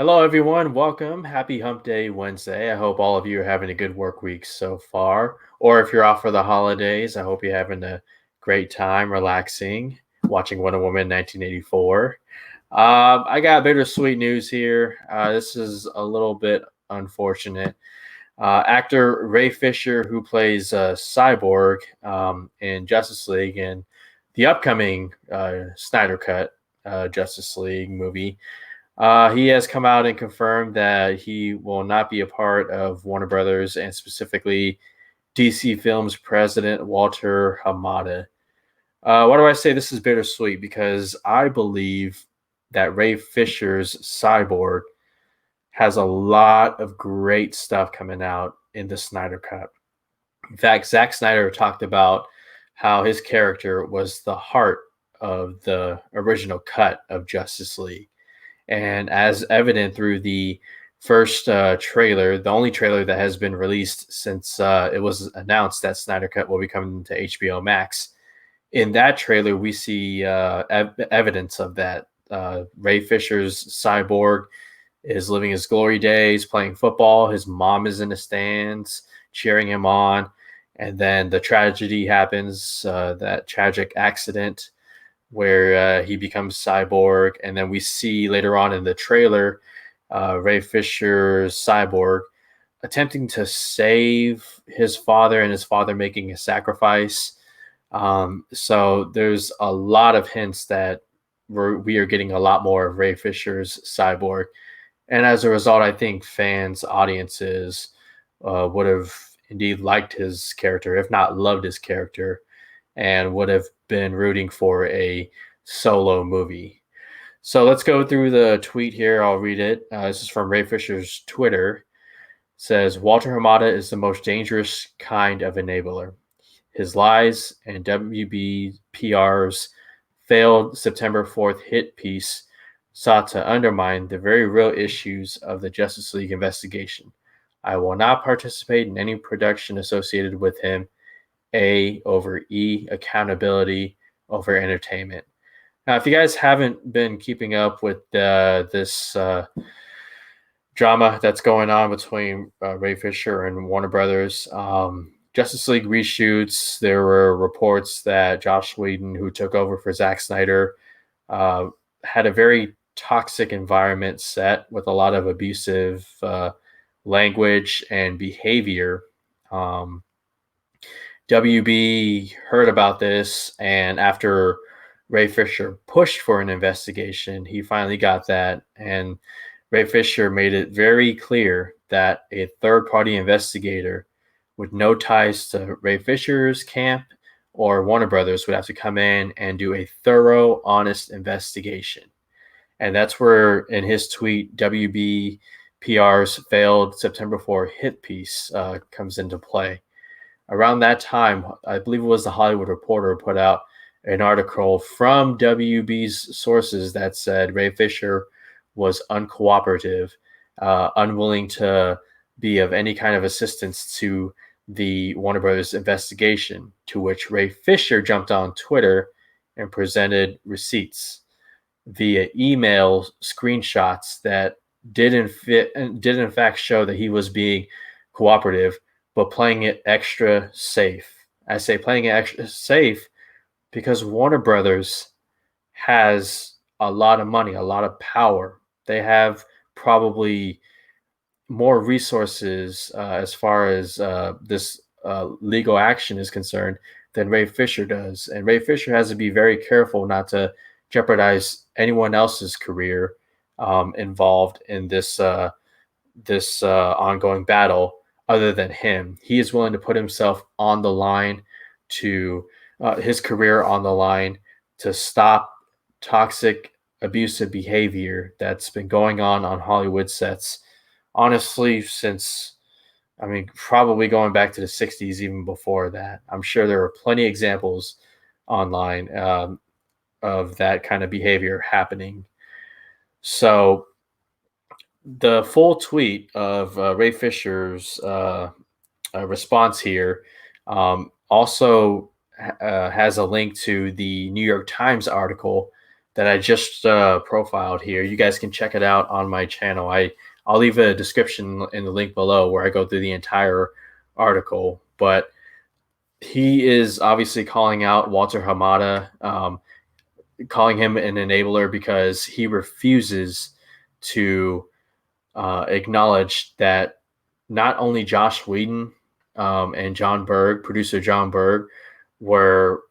Hello, everyone. Welcome. Happy Hump Day Wednesday. I hope all of you are having a good work week so far. Or if you're off for the holidays, I hope you're having a great time relaxing, watching Wonder Woman 1984. I got bittersweet news here. This is a little bit unfortunate. Actor Ray Fisher, who plays Cyborg in Justice League and the upcoming Snyder Cut Justice League movie, he has come out and confirmed that he will not be a part of Warner Brothers and specifically DC Films president Walter Hamada. Why do I say this is bittersweet? Because I believe that Ray Fisher's Cyborg has a lot of great stuff coming out in the Snyder Cut. In fact, Zack Snyder talked about how his character was the heart of the original cut of Justice League. And as evident through the first trailer, the only trailer that has been released since it was announced that Snyder Cut will be coming to HBO Max, in that trailer, we see evidence of that. Ray Fisher's Cyborg is living his glory days, playing football. His mom is in the stands cheering him on. And then the tragedy happens, that tragic accident where he becomes Cyborg. And then we see later on in the trailer Ray Fisher's Cyborg attempting to save his father and his father making a sacrifice. So there's a lot of hints that we are getting a lot more of Ray Fisher's Cyborg. And as a result, I think fans, audiences would have indeed liked his character, if not loved his character, and would have been rooting for a solo movie. So let's go through the tweet here. I'll read it. This is from Ray Fisher's Twitter. It says, Walter Hamada is the most dangerous kind of enabler. His lies and WBPR's failed September 4th hit piece sought to undermine the very real issues of the Justice League investigation. I will not participate in any production associated with him. A over E, accountability over entertainment. Now, if you guys haven't been keeping up with this drama that's going on between Ray Fisher and Warner Brothers, Justice League reshoots, there were reports that Joss Whedon, who took over for Zack Snyder, had a very toxic environment set with a lot of abusive language and behavior. WB heard about this, and after Ray Fisher pushed for an investigation, he finally got that. And Ray Fisher made it very clear that a third-party investigator with no ties to Ray Fisher's camp or Warner Brothers would have to come in and do a thorough, honest investigation. And that's where, in his tweet, WBPR's failed September 4 hit piece comes into play. Around that time, I believe it was the Hollywood Reporter put out an article from WB's sources that said Ray Fisher was uncooperative, unwilling to be of any kind of assistance to the Warner Brothers investigation, to which Ray Fisher jumped on Twitter and presented receipts via email screenshots that did in fact show that he was being cooperative, but playing it extra safe. I say playing it extra safe because Warner Brothers has a lot of money, a lot of power. They have probably more resources as far as this legal action is concerned than Ray Fisher does. And Ray Fisher has to be very careful not to jeopardize anyone else's career involved in this ongoing battle other than him. He is willing to put himself on the line, to his career on the line, to stop toxic, abusive behavior that's been going on Hollywood sets, honestly, since, I mean, probably going back to the 60s, even before that. I'm sure there are plenty of examples online of that kind of behavior happening. So the full tweet of Ray Fisher's response here also has a link to the New York Times article that I just profiled here. You guys can check it out on my channel. I'll leave a description in the link below where I go through the entire article. But he is obviously calling out Walter Hamada, calling him an enabler because he refuses to acknowledge that not only Josh Whedon and John Berg, producer John Berg, were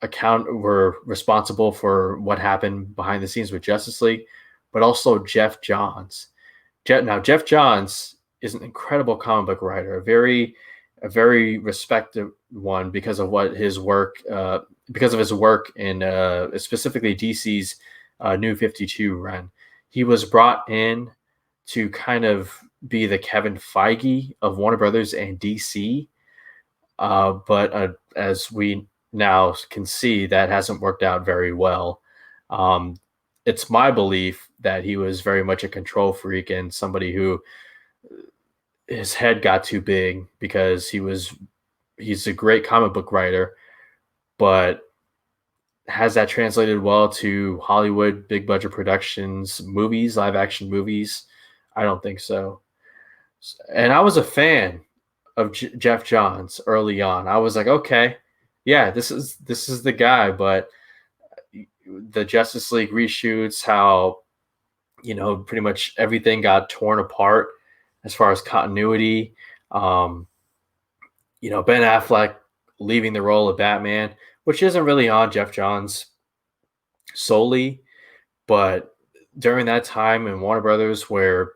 were responsible for what happened behind the scenes with Justice League, but also Jeff Johns. Now Jeff Johns is an incredible comic book writer, a very respected one because of what his work because of his work in specifically DC's New 52 run. He was brought in to kind of be the Kevin Feige of Warner Brothers and DC, but as we now can see, that hasn't worked out very well. Um, it's my belief that he was very much a control freak and somebody who his head got too big because he's a great comic book writer, but has that translated well to Hollywood big budget productions, movies, live action movies? I don't think so. And I was a fan of Jeff Johns early on. I was like, okay, yeah, this is the guy. But the Justice League reshoots, how pretty much everything got torn apart as far as continuity. Um, Ben Affleck leaving the role of Batman, which isn't really on Jeff Johns solely, but during that time in Warner Brothers where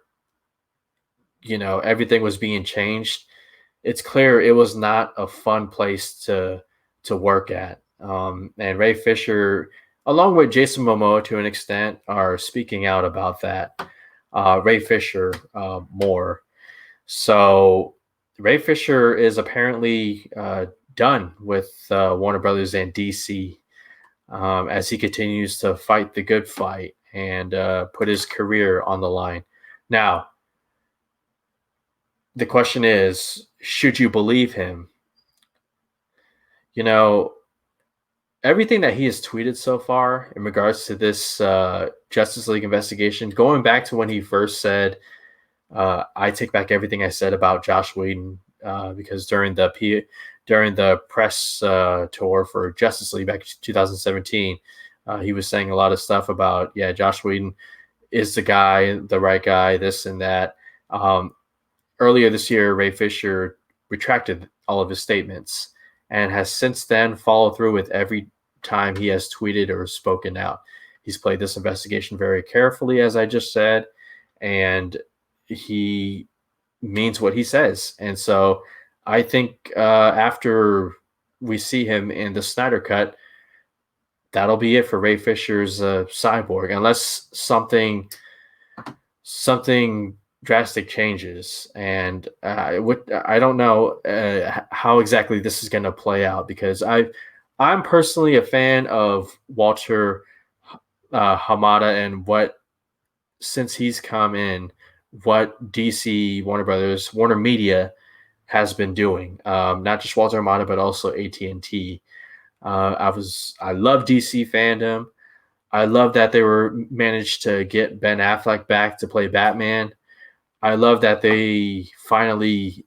everything was being changed, it's clear it was not a fun place to work at. And Ray Fisher, along with Jason Momoa to an extent, are speaking out about that. Ray Fisher more. So Ray Fisher is apparently done with Warner Brothers and DC as he continues to fight the good fight and put his career on the line. Now, the question is, should you believe him? You know, everything that he has tweeted so far in regards to this Justice League investigation, going back to when he first said, I take back everything I said about Josh Whedon, because during the press tour for Justice League back in 2017, he was saying a lot of stuff about, yeah, Josh Whedon is the guy, the right guy, this and that. Earlier this year, Ray Fisher retracted all of his statements and has since then followed through with every time he has tweeted or spoken out. He's played this investigation very carefully, as I just said, and he means what he says. And so I think after we see him in the Snyder Cut, that'll be it for Ray Fisher's Cyborg, unless something drastic changes. And I don't know how exactly this is going to play out, because I'm personally a fan of Walter Hamada and since he's come in, what DC, Warner Brothers, Warner Media has been doing. Not just Walter Hamada, but also AT&T. I love DC fandom. I love that they managed to get Ben Affleck back to play Batman. I love that they finally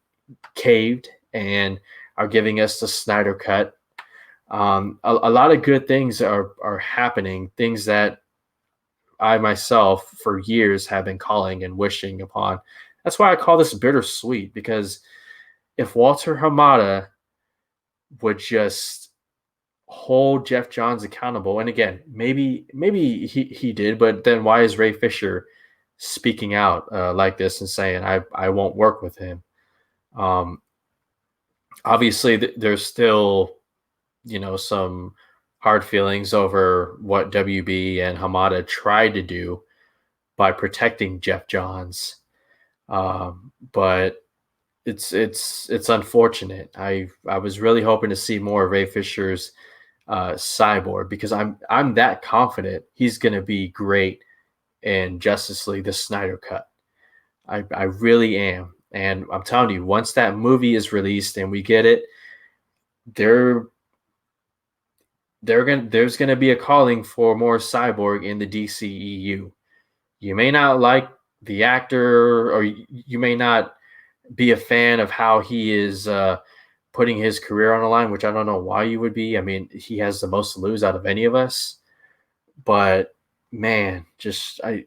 caved and are giving us the Snyder Cut. A lot of good things are happening, things that I myself for years have been calling and wishing upon. That's why I call this bittersweet, because if Walter Hamada would just hold Jeff Johns accountable, and again, maybe he did, but then why is Ray Fisher speaking out like this and saying I won't work with him? Obviously, there's still some hard feelings over what WB and Hamada tried to do by protecting Jeff Johns, but it's unfortunate. I was really hoping to see more of Ray Fisher's Cyborg, because I'm that confident he's going to be great in Justice League, the Snyder Cut. I really am. And I'm telling you, once that movie is released and we get it, there's gonna be a calling for more Cyborg in the DCEU. You may not like the actor, or you may not be a fan of how he is putting his career on the line, which I don't know why you would be. I mean, he has the most to lose out of any of us. But man, just I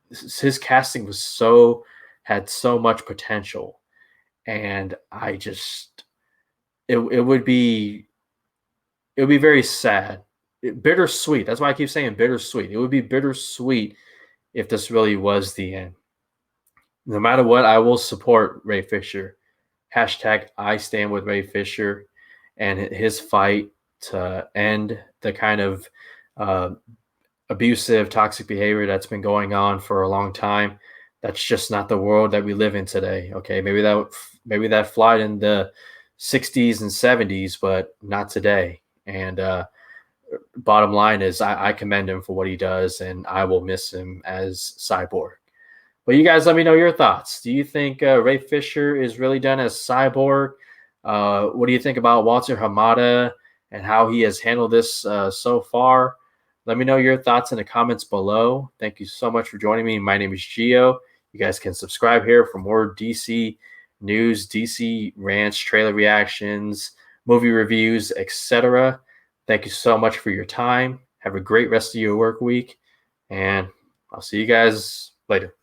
his casting was so had so much potential, and I just it would be very sad, bittersweet. That's why I keep saying bittersweet. It would be bittersweet if this really was the end. No matter what, I will support Ray Fisher. Hashtag I stand with Ray Fisher and his fight to end the kind of uh, abusive, toxic behavior that's been going on for a long time. That's just not the world that we live in today. Okay, maybe that flight in the 60s and 70s, but not today. And bottom line is, I commend him for what he does, and I will miss him as Cyborg. But you guys, let me know your thoughts. Do you think Ray Fisher is really done as Cyborg? What do you think about Walter Hamada and how he has handled this so far? Let me know your thoughts in the comments below. Thank you so much for joining me. My name is Gio. You guys can subscribe here for more DC news, DC rants, trailer reactions, movie reviews, etc. Thank you so much for your time. Have a great rest of your work week, and I'll see you guys later.